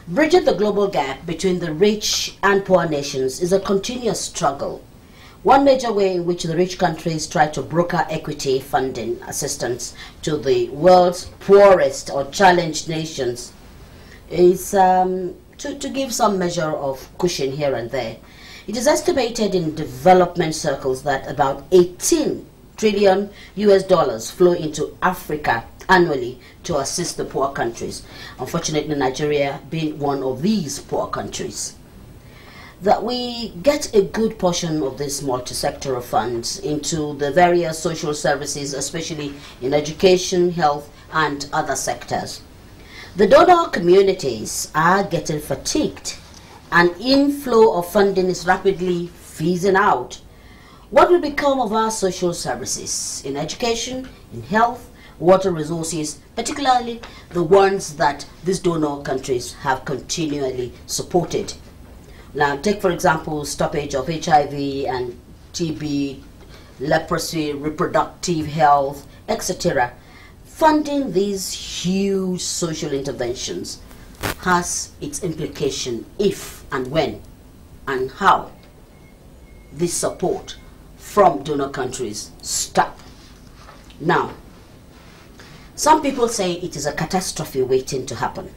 Bridging the global gap between the rich and poor nations is a continuous struggle. One major way in which the rich countries try to broker equity funding assistance to the world's poorest or challenged nations is to give some measure of cushion here and there. It is estimated in development circles that about 18 trillion US dollars flow into Africa annually to assist the poor countries. Unfortunately, Nigeria being one of these poor countries. That we get a good portion of this multi-sectoral funds into the various social services, especially in education, health, and other sectors. The donor communities are getting fatigued. An inflow of funding is rapidly phasing out. What will become of our social services in education, in health, water resources, particularly the ones that these donor countries have continually supported? Now, take for example stoppage of HIV and TB, leprosy, reproductive health, etc. Funding these huge social interventions has its implication if and when and how this support from donor countries stop. Now, some people say it is a catastrophe waiting to happen.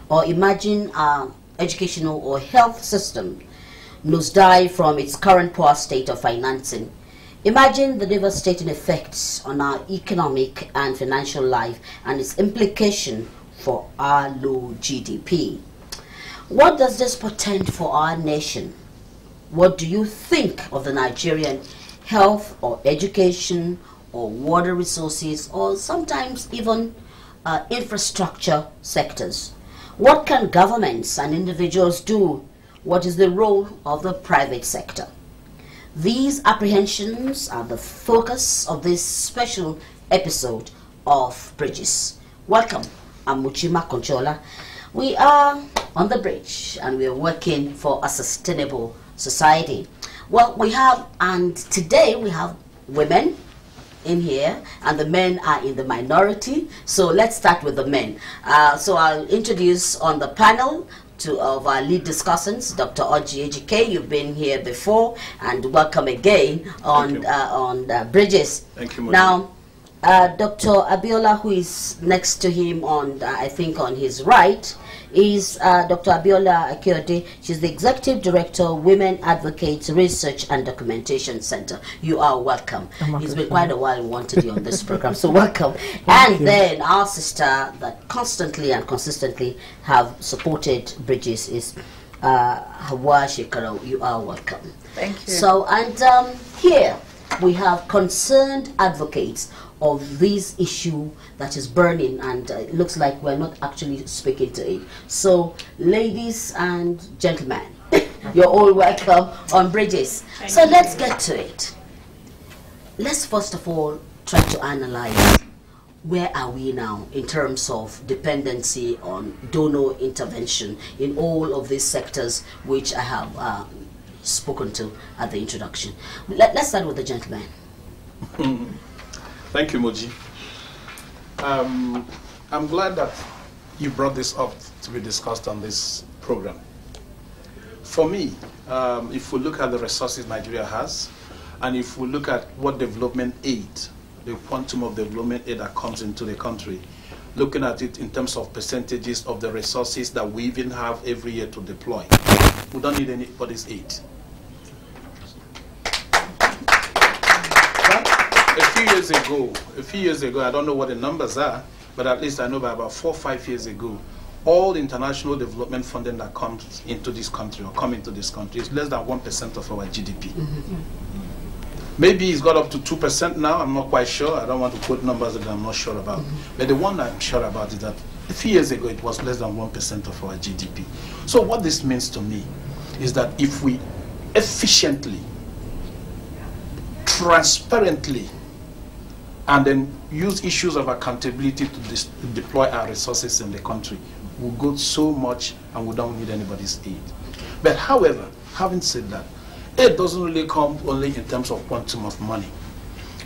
Or imagine our educational or health system nosedive from its current poor state of financing. Imagine the devastating effects on our economic and financial life and its implication for our low GDP. What does this portend for our nation? What do you think of the Nigerian health or education or water resources or sometimes even infrastructure sectors? What can governments and individuals do? What is the role of the private sector? These apprehensions are the focus of this special episode of Bridges. Welcome, I'm Muchima Conchola. We are on the bridge and we are working for a sustainable society. Well, today we have women in here and the men are in the minority. So let's start with the men. So I'll introduce on the panel two of our lead discussants, Dr. Orji Ejike. You've been here before, and welcome again on Bridges. Thank you, now, Dr. Abiola, who is next to him on, I think on his right, is Dr. Abiola Akeode. She's the Executive Director, Women Advocates Research and Documentation Center. You are welcome. It's been quite a while we wanted you on this program, so welcome. And then our sister that constantly and consistently have supported Bridges is Hawa Shekaro. You are welcome. Thank you. So, and here we have concerned advocates of this issue that is burning, and it looks like we're not actually speaking to it. So, ladies and gentlemen, you're all welcome on Bridges. So let's get to it. Let's first of all try to analyze where are we now in terms of dependency on donor intervention in all of these sectors which I have spoken to at the introduction. Let's start with the gentleman. Thank you, Moji. I'm glad that you brought this up to be discussed on this program. For me, if we look at the resources Nigeria has, and if we look at what development aid, the quantum of development aid that comes into the country, looking at it in terms of percentages of the resources that we even have every year to deploy, we don't need anybody's aid. A few years ago, I don't know what the numbers are, but at least I know by about 4 or 5 years ago, all the international development funding that comes into this country or come into this country is less than 1% of our GDP. Maybe it's got up to 2% now, I'm not quite sure. I don't want to quote numbers that I'm not sure about. But the one I'm sure about is that a few years ago, it was less than 1% of our GDP. So what this means to me is that if we efficiently, transparently, and then use issues of accountability to deploy our resources in the country, we'll go so much and we don't need anybody's aid. But however, having said that, aid doesn't really come only in terms of quantum of money.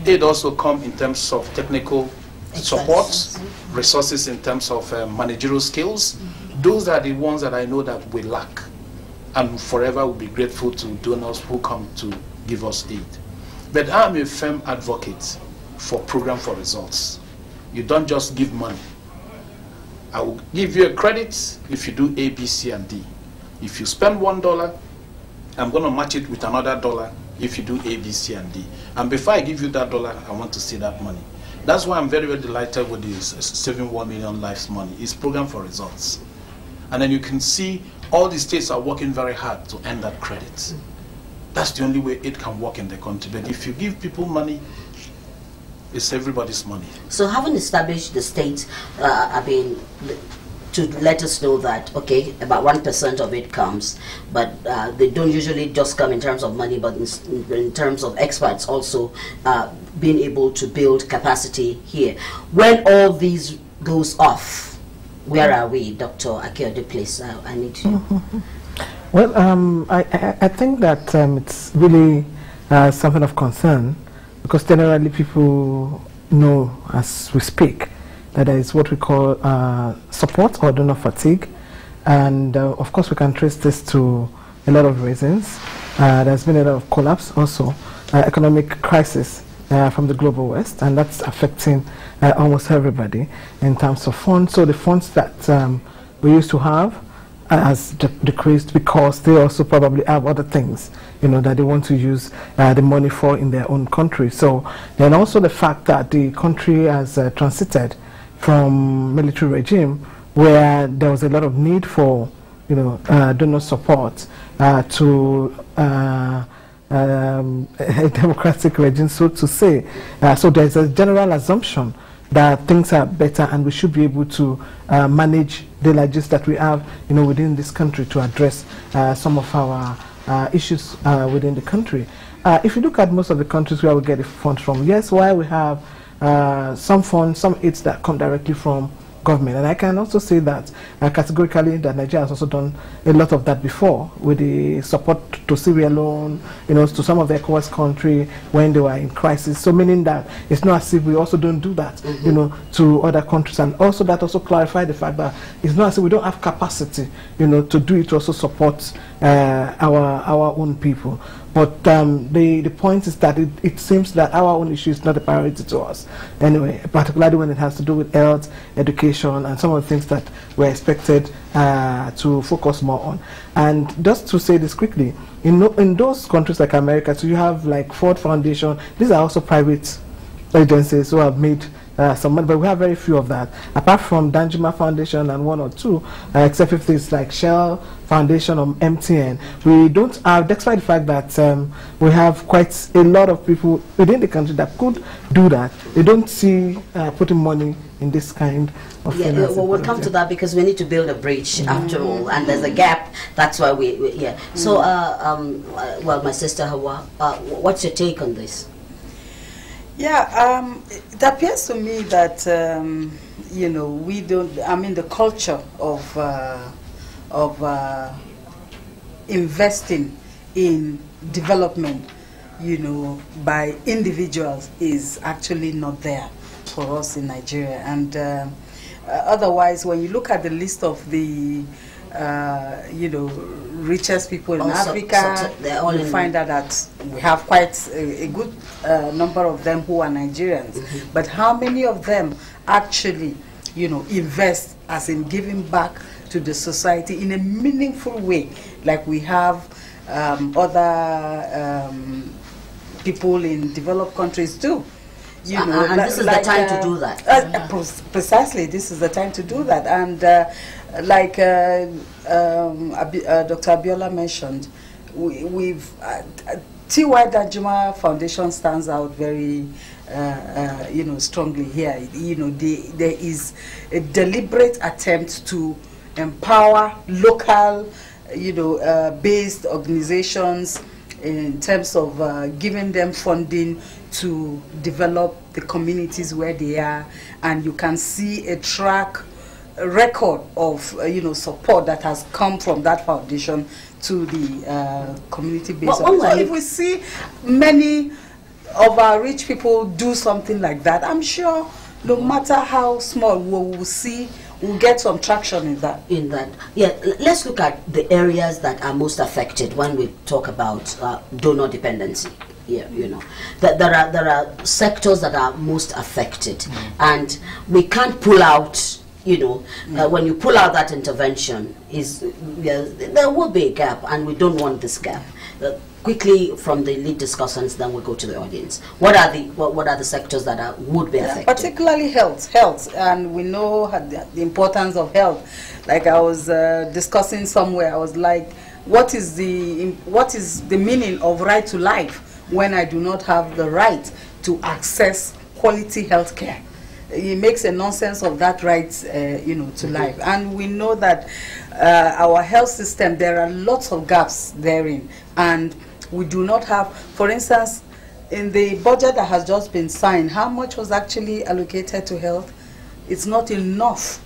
Aid also comes in terms of technical support, resources in terms of managerial skills, those are the ones that I know that we lack, and forever will be grateful to donors who come to give us aid. But I'm a firm advocate for program for results. You don't just give money. I will give you a credit if you do A, B, C, and D. If you spend $1, I'm going to match it with another $1 if you do A, B, C, and D. And before I give you that $1, I want to see that money. That's why I'm very, very delighted with this Saving 1 Million Lives money. It's program for results. And then you can see all the states are working very hard to earn that credit. That's the only way it can work in the country. But if you give people money, it's everybody's money. So having established the state, to let us know that, okay, about 1% of it comes, but they don't usually just come in terms of money, but in terms of experts also being able to build capacity here. When all these goes off, where are we, Dr. Akeode, please? I need to... Well, I think that it's really something of concern, because generally people know as we speak that there is what we call support or donor fatigue, and of course we can trace this to a lot of reasons. There's been a lot of collapse also, economic crisis from the global west, and that's affecting almost everybody in terms of funds. So the funds that we used to have has decreased because they also probably have other things, you know, that they want to use the money for in their own country. So then also the fact that the country has transited from military regime where there was a lot of need for, you know, donor support to a democratic regime, so to say. So there's a general assumption that things are better and we should be able to manage the largest that we have, you know, within this country to address some of our issues within the country. If you look at most of the countries where we get the funds from, yes, while we have some funds, some aids that come directly from government, and I can also say that categorically that Nigeria has also done a lot of that before with the support to Syria loan, you know, to some of the ECOWAS country when they were in crisis. So meaning that it's not as if we also don't do that, you know, to other countries, and also that also clarify the fact that it's not as if we don't have capacity, you know, to do it to also support our own people. But the point is that it seems that our own issue is not a priority to us anyway, particularly when it has to do with health, education, and some of the things that we're expected to focus more on. And just to say this quickly, in those countries like America, so you have like Ford Foundation. These are also private agencies who have made some money, but we have very few of that, apart from Danjuma Foundation and one or two, except if it's like Shell Foundation or MTN. We don't have, despite the fact that we have quite a lot of people within the country that could do that, they don't see putting money in this kind of thing. Well, we'll come to that because we need to build a bridge after all, and there's a gap. That's why we So, well, my sister Hawa, what's your take on this? Yeah, it appears to me that you know, we don't. I mean, the culture of investing in development, you know, by individuals is actually not there for us in Nigeria. And otherwise, when you look at the list of the you know, richest people in Africa, you find out that we have quite a good number of them who are Nigerians. But how many of them actually, you know, invest as in giving back to the society in a meaningful way, like we have other people in developed countries do? You know, and this is the time to do that. Precisely, this is the time to do that. And like Dr. Abiola mentioned, we've T.Y. Danjuma Foundation stands out very you know, strongly here. You know, there is a deliberate attempt to empower local, you know, based organizations in terms of giving them funding to develop the communities where they are, and you can see a track record of you know, support that has come from that foundation to the community-based. So if we see many of our rich people do something like that, I'm sure no matter how small, we will see we'll get some traction in that. Yeah, let's look at the areas that are most affected when we talk about donor dependency. Yeah, you know, that there are sectors that are most affected, and we can't pull out. You know, when you pull out that intervention, there will be a gap, and we don't want this gap. Quickly from the lead discussants, then we'll go to the audience. What are the sectors that would be affected? Particularly health, and we know the importance of health. Like I was discussing somewhere, I was like, what is the meaning of right to life when I do not have the right to access quality health care? It makes a nonsense of that right, you know, to life. And we know that our health system, there are lots of gaps therein, and we do not have, for instance, in the budget that has just been signed, how much was actually allocated to health? It's not enough.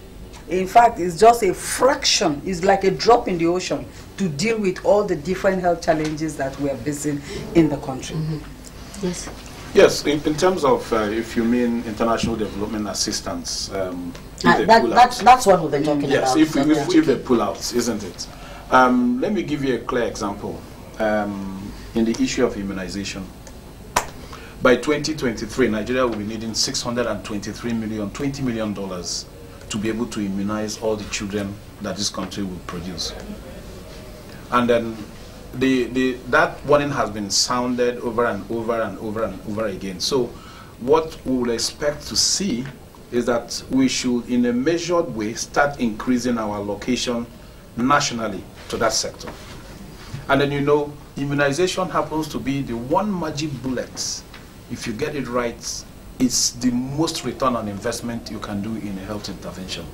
In fact, it's just a fraction. It's like a drop in the ocean to deal with all the different health challenges that we are facing in the country. Yes. Yes, in terms of, if you mean international development assistance, that's what we've been talking about. Yes, if they pull out, isn't it? Let me give you a clear example. In the issue of immunization, by 2023, Nigeria will be needing $623 million to be able to immunize all the children that this country will produce. And then that warning has been sounded over and over and over and over again. So what we will expect to see is that we should, in a measured way, start increasing our allocation nationally to that sector. And then, you know, immunization happens to be the one magic bullet. If you get it right, it's the most return on investment you can do in a health intervention.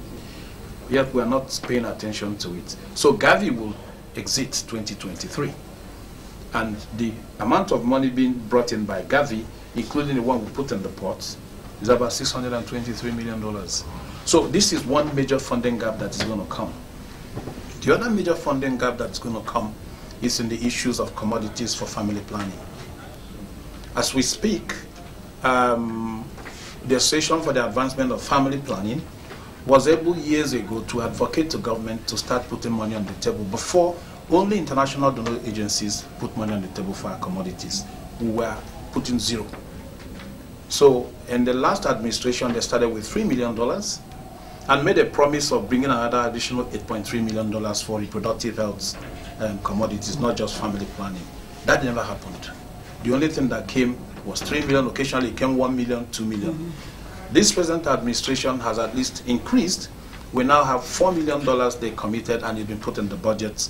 Yet we are not paying attention to it. So Gavi will exit 2023. And the amount of money being brought in by Gavi, including the one we put in the pot, is about $623 million. So this is one major funding gap that is going to come. The other major funding gap that's going to come is in the issues of commodities for family planning. As we speak, the Association for the Advancement of Family Planning was able years ago to advocate to government to start putting money on the table. Before, only international donor agencies put money on the table for our commodities. We were putting zero. So in the last administration, they started with $3 million and made a promise of bringing another additional $8.3 million for reproductive health commodities, not just family planning. That never happened. The only thing that came was $3 million. Occasionally it came $1 million, $2 million. This present administration has at least increased. We now have $4 million they committed, and it's been put in the budget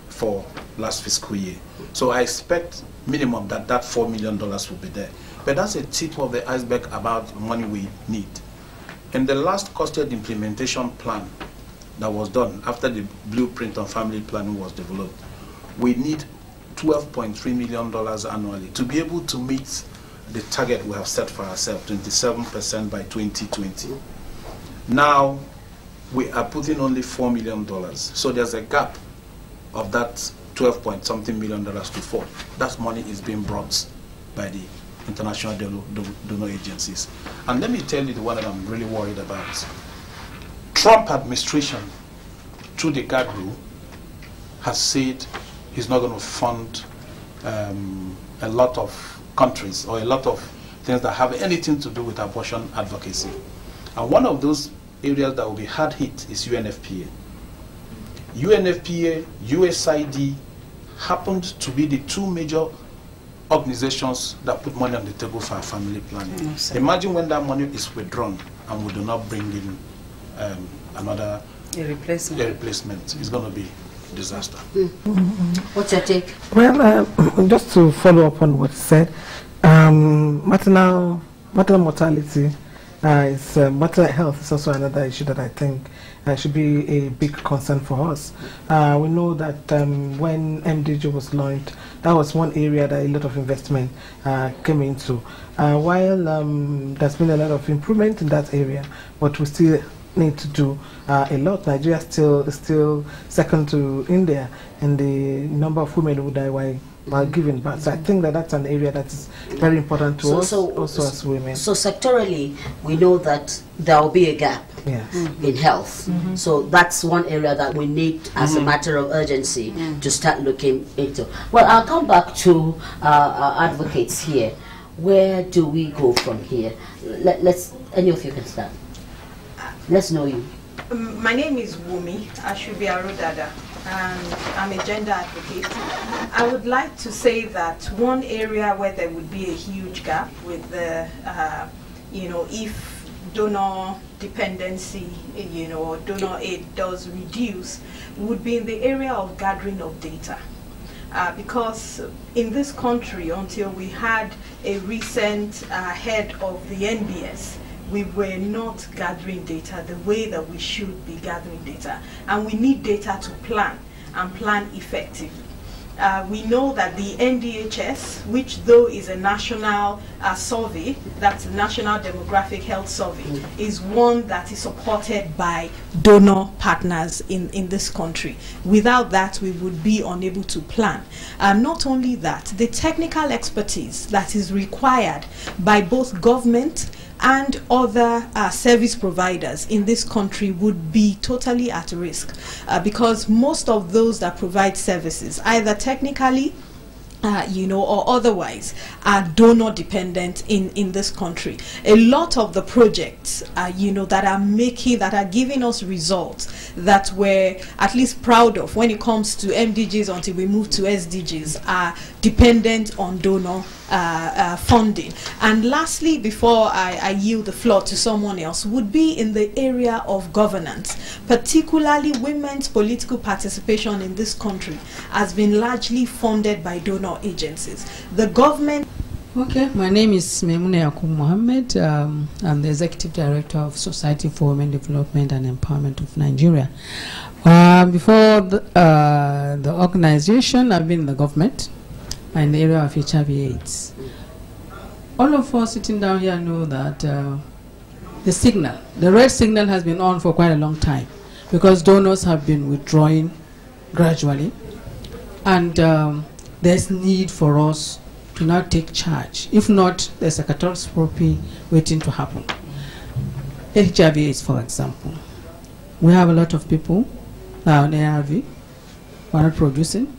for last fiscal year. So I expect minimum that $4 million will be there. But that's a tip of the iceberg about the money we need. In the last costed implementation plan that was done after the blueprint on family planning was developed, we need $12.3 million annually to be able to meet the target we have set for ourselves, 27% by 2020. Now, we are putting only $4 million. So there's a gap of that 12-point-something million to 4. That money is being brought by the international donor agencies. And let me tell you the one that I'm really worried about. Trump administration, through the GAD rule, has said he's not going to fund a lot of countries or a lot of things that have anything to do with abortion advocacy. And one of those areas that will be hard hit is UNFPA. UNFPA, USAID happened to be the two major organizations that put money on the table for family planning. Imagine when that money is withdrawn and we do not bring in another replacement. It's going to be a disaster. What's your take? Well, just to follow up on what you said, maternal mortality, maternal health is also another issue that I think should be a big concern for us. We know that when MDG was launched, that was one area that a lot of investment came into. While there's been a lot of improvement in that area, but we still need to do a lot. Nigeria is still second to India in the number of women who die while while giving birth. So I think that that's an area that is very important to us, also as women. So sectorally, we know that there will be a gap in health. So that's one area that we need as a matter of urgency to start looking into. Well, I'll come back to our advocates here. Where do we go from here? Let's, any of you can start. Let's know you. My name is Wumi Ashubi Arodada, and I'm a gender advocate. I would like to say that one area where there would be a huge gap with the, if donor dependency, or donor aid does reduce, would be in the area of gathering of data. Because in this country, until we had a recent head of the NBS, we were not gathering data the way that we should be gathering data. And we need data to plan, and plan effectively. We know that the NDHS, which though is a national survey, that's a National Demographic Health Survey, is one that is supported by donor partners in this country. Without that, we would be unable to plan. Not only that, the technical expertise that is required by both government and other service providers in this country would be totally at risk, because most of those that provide services, either technically or otherwise, are donor dependent in this country. A lot of the projects that are giving us results that we're at least proud of when it comes to MDGs until we move to SDGs are dependent on donor funding. And lastly, before I yield the floor to someone else, would be in the area of governance, particularly women's political participation in this country has been largely funded by donor agencies. The government... Okay, my name is Maimuna Yakub Mohammed. I'm the Executive Director of Society for Women Development and Empowerment of Nigeria. Before the organization, I've been in the government in the area of HIV/AIDS. All of us sitting down here know that the red signal has been on for quite a long time, because donors have been withdrawing gradually, and there's need for us to now take charge. If not, there's a catastrophe waiting to happen. HIV/AIDS, for example. We have a lot of people now on ARV who are not producing.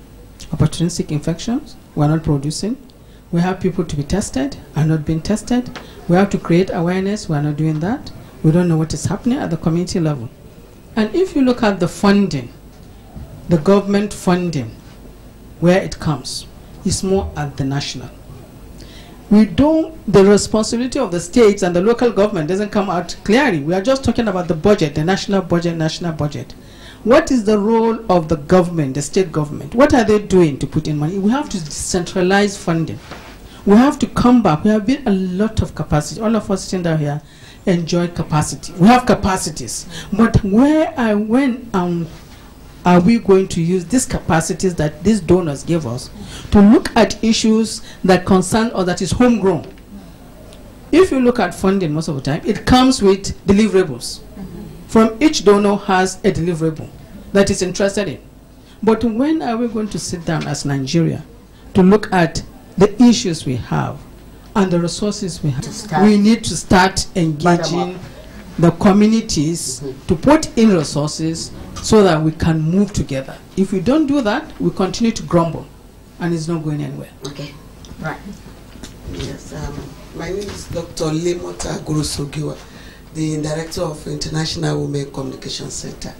Opportunistic infections, we are not producing. We have people to be tested, are not being tested. We have to create awareness, we are not doing that. We don't know what is happening at the community level. And if you look at the funding, the government funding, where it comes, is more at the national. The responsibility of the states and the local government doesn't come out clearly. We are just talking about the budget, the national budget. What is the role of the government, the state government? What are they doing to put in money? We have to decentralize funding. We have to come back. We have built a lot of capacity. All of us sitting down here enjoy capacity. We have capacities. But when are we going to use these capacities that these donors give us to look at issues that concern or that is homegrown? If you look at funding most of the time, it comes with deliverables. From each donor has a deliverable that is interested in. But when are we going to sit down as Nigeria to look at the issues we have and the resources we have? We need to start engaging the communities to put in resources so that we can move together. If we don't do that, we continue to grumble, and it's not going anywhere. Okay, right. Yes, my name is Dr. Lemota Gurusogiwa, the Director of International Women Communication Center.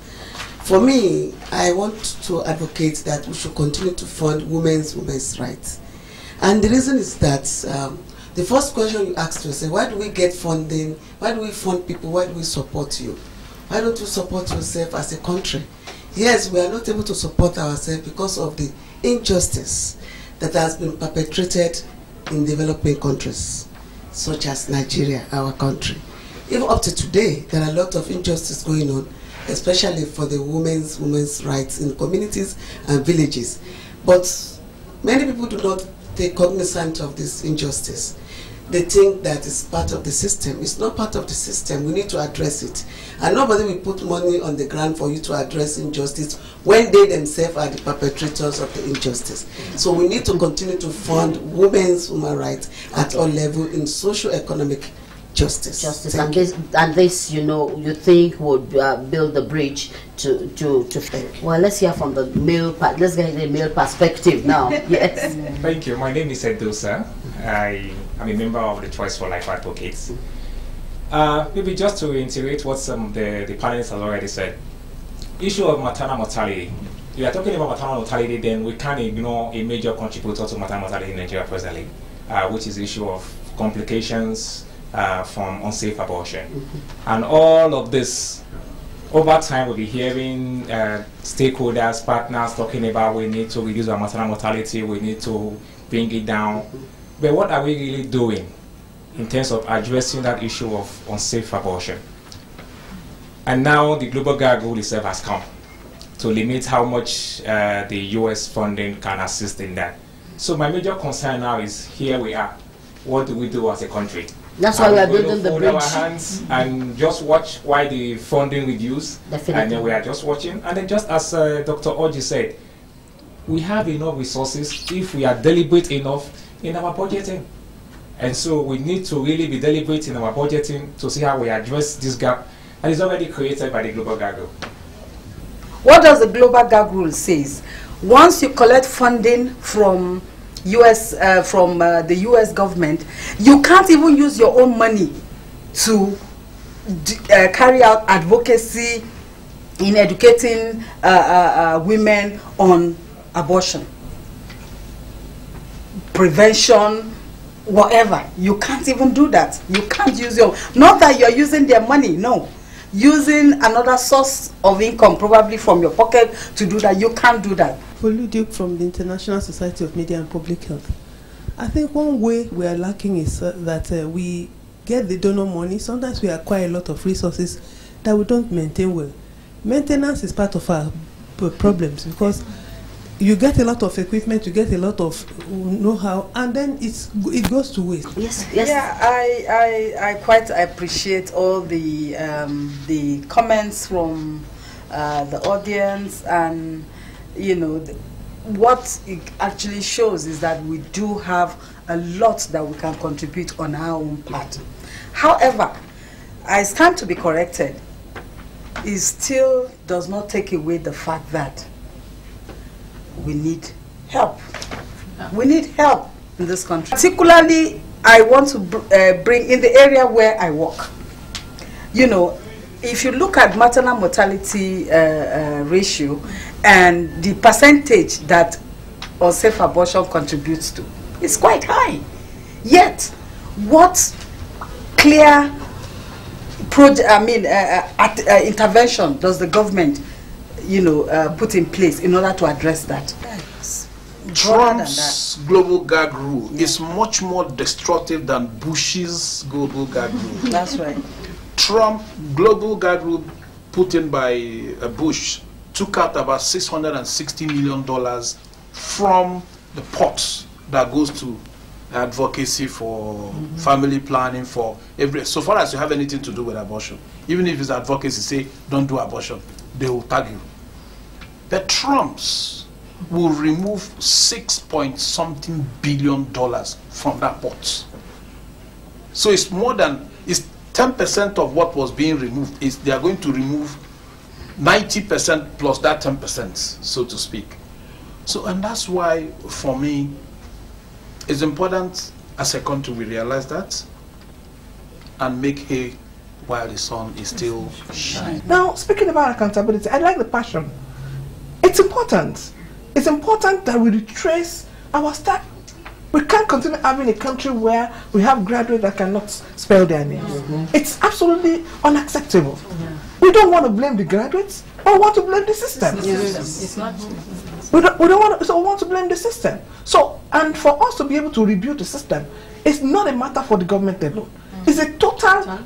For me, I want to advocate that we should continue to fund women's rights. And the reason is that the first question you asked yourself, why do we get funding? Why do we fund people? Why do we support you? Why don't you support yourself as a country? Yes, we are not able to support ourselves because of the injustice that has been perpetrated in developing countries, such as Nigeria, our country. Even up to today, there are a lot of injustice going on, especially for the women's rights in communities and villages. But many people do not take cognizance of this injustice. they think that it's part of the system. It's not part of the system. We need to address it. And nobody will put money on the ground for you to address injustice when they themselves are the perpetrators of the injustice. So we need to continue to fund women's human rights at all levels in socio-economic justice. And this, you know, you think would build the bridge to well, let's hear from the male part. Let's get the male perspective now. Yes. Thank you. My name is Edosa. I am a member of the Choice for Life Advocates. Maybe just to reiterate what some of the panelists have already said. Issue of maternal mortality. If we are talking about maternal mortality, then we can't ignore a major contributor to maternal mortality in Nigeria presently, which is the issue of complications from unsafe abortion. And all of this, over time we'll be hearing stakeholders, partners talking about we need to reduce our maternal mortality, we need to bring it down. But what are we really doing in terms of addressing that issue of unsafe abortion? And now the global gag rule itself has come to limit how much the US funding can assist in that. So my major concern now is, here we are. What do we do as a country? That's why we are building the bridge. Our hands and just watch why the funding reduce, and then we are just watching. And then, just as Dr. Orji said, we have enough resources if we are deliberate enough in our budgeting. And so we need to really be deliberate in our budgeting to see how we address this gap, and it's already created by the global gag rule. What does the global gag rule says? Once you collect funding from the US government, you can't even use your own money to carry out advocacy in educating women on abortion, prevention, whatever. You can't even do that. You can't use your, not that you're using their money, no. Using another source of income, probably from your pocket, to do that, you can't do that. Olu Duke from the International Society of Media and Public Health. I think one way we are lacking is that we get the donor money. Sometimes we acquire a lot of resources that we don't maintain well. Maintenance is part of our problems, because you get a lot of equipment, you get a lot of know-how, and then it goes to waste. Yes, yes. Yeah, I quite appreciate all the comments from the audience, and you know, what it actually shows is that we do have a lot that we can contribute on our own part. However, I stand to be corrected. It still does not take away the fact that we need help. We need help in this country. Particularly, I want to bring in the area where I work. You know, if you look at maternal mortality ratio and the percentage that unsafe abortion contributes to, it's quite high. Yet, what clear intervention does the government, you know, put in place in order to address that? Trump's global gag rule is much more destructive than Bush's global gag rule. That's right. Trump global gag rule put in by Bush took out about $660 million from the pot that goes to advocacy for family planning, for every, so far as you have anything to do with abortion. Even if it's advocacy, say don't do abortion, they will tag you. The Trumps will remove $6-point-something billion from that pot. So it's more than, it's 10% of what was being removed. Is they are going to remove 90% plus that 10%, so to speak. So, and that's why, for me, it's important as a country we realize that and make hay while the sun is still shining. Now, speaking about accountability, I like the passion. It's important. It's important that we retrace our step. We can't continue having a country where we have graduates that cannot spell their names. It's absolutely unacceptable. We don't want to blame the graduates, but we want to blame the system. It's not. We don't want to, so we want to blame the system. So, and for us to be able to rebuild the system, it's not a matter for the government alone. It's a total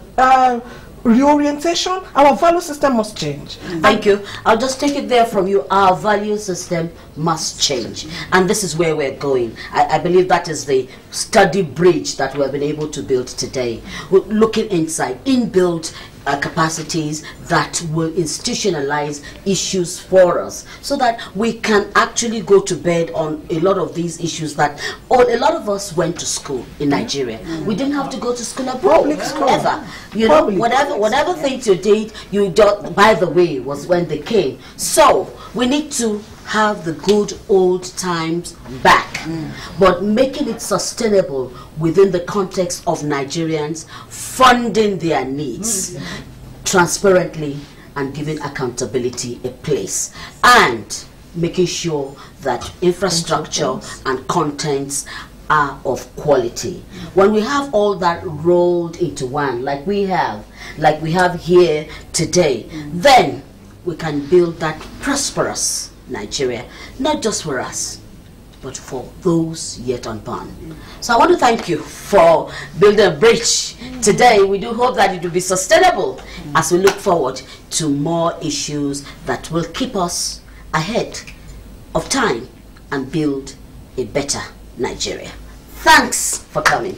reorientation. Our value system must change. Thank you. I'll just take it there from you. Our value system must change. And this is where we're going. I believe that is the study bridge that we've been able to build today. We're looking inside, inbuilt capacities that will institutionalize issues for us so that we can actually go to bed on a lot of these issues that a lot of us went to school in Nigeria. We didn't have to go to school abroad. Public school. Ever. You know, whatever things you did, you don't, by the way, was when they came. So we need to have the good old times back, but making it sustainable within the context of Nigerians funding their needs transparently and giving accountability a place, and making sure that infrastructure and contents are of quality. When we have all that rolled into one, like we have here today, then we can build that prosperous Nigeria, not just for us, but for those yet unborn. So I want to thank you for building a bridge today. We do hope that it will be sustainable as we look forward to more issues that will keep us ahead of time and build a better Nigeria. Thanks for coming.